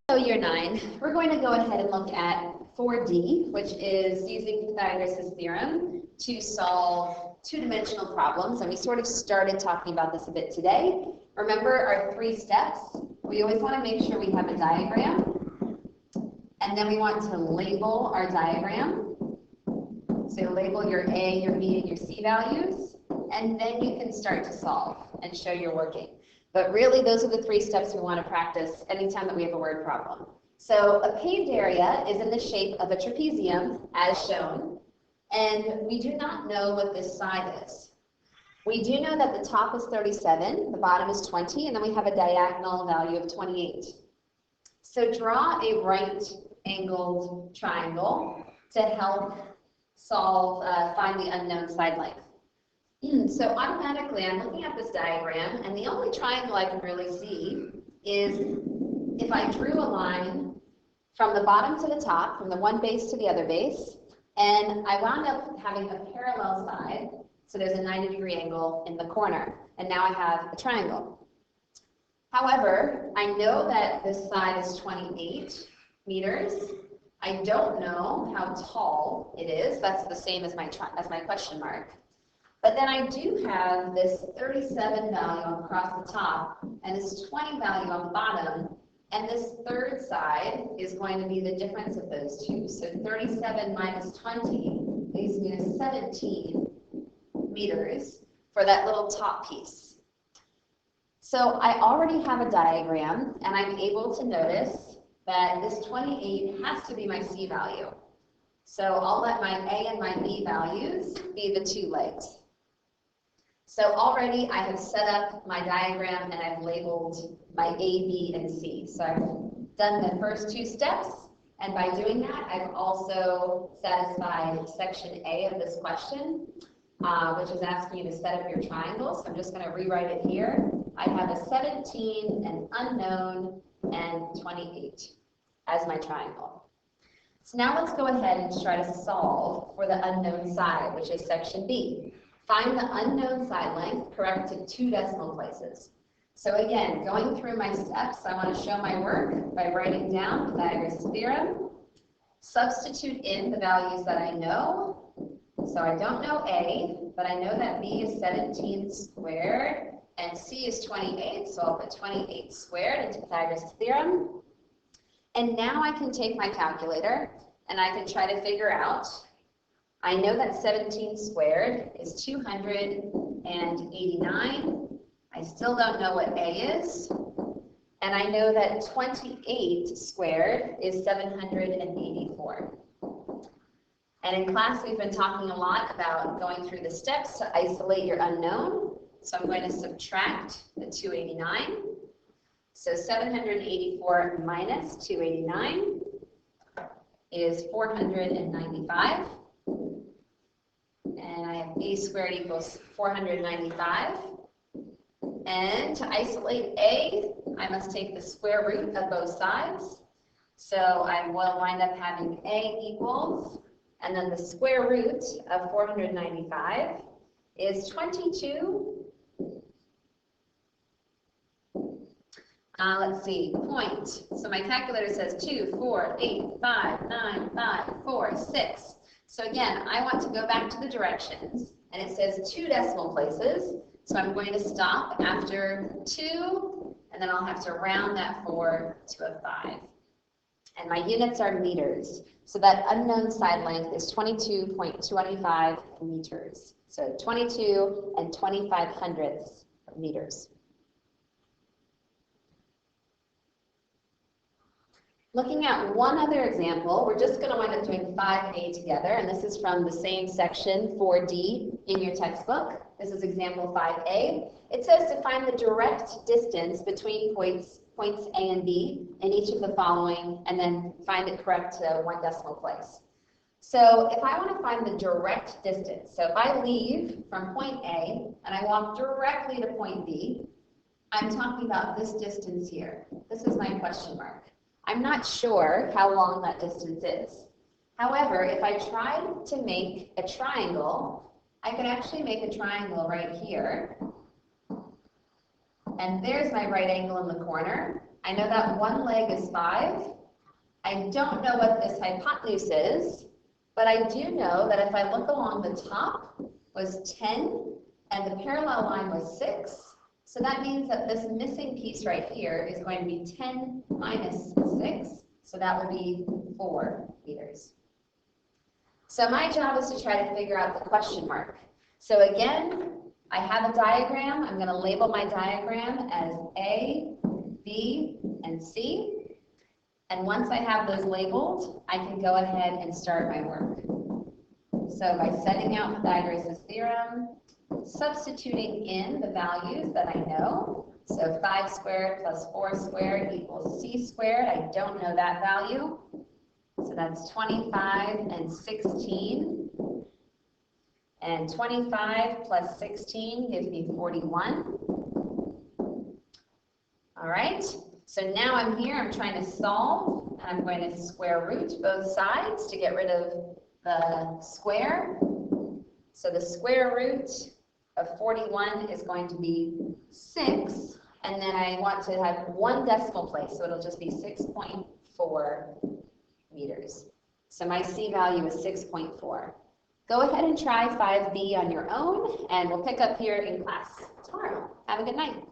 So year 9, we're going to go ahead and look at 4D, which is using Pythagoras' theorem to solve two-dimensional problems. And we sort of started talking about this a bit today. Remember our 3 steps? We always want to make sure we have a diagram. And then we want to label our diagram. So label your A, your B, and your C values. And then you can start to solve and show you're working. But really, those are the 3 steps we want to practice anytime that we have a word problem. So a paved area is in the shape of a trapezium, as shown, and we do not know what this side is. We do know that the top is 37, the bottom is 20, and then we have a diagonal value of 28. So draw a right-angled triangle to help solve, find the unknown side length. So automatically, I'm looking at this diagram, and the only triangle I can really see is if I drew a line from the bottom to the top, from the one base to the other base, and I wound up having a parallel side, so there's a 90-degree angle in the corner, and now I have a triangle. However, I know that this side is 28 meters. I don't know how tall it is. That's the same as my question mark. But then I do have this 37 value across the top and this 20 value on the bottom, and this third side is going to be the difference of those two. So 37 minus 20 leaves me with 17 meters for that little top piece. So I already have a diagram, and I'm able to notice that this 28 has to be my C value. So I'll let my A and my B values be the 2 legs. So already I have set up my diagram and I've labeled my A, B, and C. So I've done the first 2 steps, and by doing that, I've also satisfied section A of this question, which is asking you to set up your triangle. So I'm just going to rewrite it here. I have a 17, an unknown, and 28 as my triangle. So now let's go ahead and try to solve for the unknown side, which is section B. Find the unknown side length, correct to 2 decimal places. So again, going through my steps, I want to show my work by writing down Pythagoras' theorem, substitute in the values that I know. So I don't know A, but I know that B is 17 squared and C is 28, so I'll put 28 squared into Pythagoras' theorem. And now I can take my calculator and I can try to figure out, I know that 17 squared is 289. I still don't know what A is. And I know that 28 squared is 784. And in class, we've been talking a lot about going through the steps to isolate your unknown. So I'm going to subtract the 289. So 784 minus 289 is 495. And I have A squared equals 495. And to isolate A, I must take the square root of both sides. So I will wind up having A equals, and then the square root of 495 is 22. Let's see, point. So my calculator says 2, 4, 8, 5, 9, 5, 4, 6. So again, I want to go back to the directions, and it says 2 decimal places. So I'm going to stop after 2, and then I'll have to round that 4 to a 5. And my units are meters. So that unknown side length is 22.225 meters. So 22 and 25 hundredths meters. Looking at one other example, we're just going to wind up doing 5A together, and this is from the same section, 4D, in your textbook. This is example 5A. It says to find the direct distance between points A and B in each of the following, and then find it correct to 1 decimal place. So if I want to find the direct distance, so if I leave from point A and I walk directly to point B, I'm talking about this distance here. This is my question mark. I'm not sure how long that distance is. However, if I tried to make a triangle, I could actually make a triangle right here and there's my right angle in the corner. I know that one leg is 5. I don't know what this hypotenuse is, but I do know that if I look along the top was 10, and the parallel line was 6, so that means that this missing piece right here is going to be 10 minus 6, so that will be 4 meters. So my job is to try to figure out the question mark. So again, I have a diagram. I'm going to label my diagram as A, B, and C. And once I have those labeled, I can go ahead and start my work. So by setting out Pythagoras' theorem, substituting in the values that I know. So 5 squared plus 4 squared equals c squared. I don't know that value. So that's 25 and 16. And 25 plus 16 gives me 41. All right, so now I'm here, I'm trying to solve, and I'm going to square root both sides to get rid of the square. So the square root of 41 is going to be 6, and then I want to have one decimal place, so it'll just be 6.4 meters. So my C value is 6.4. Go ahead and try 5B on your own, and we'll pick up here in class tomorrow. Have a good night.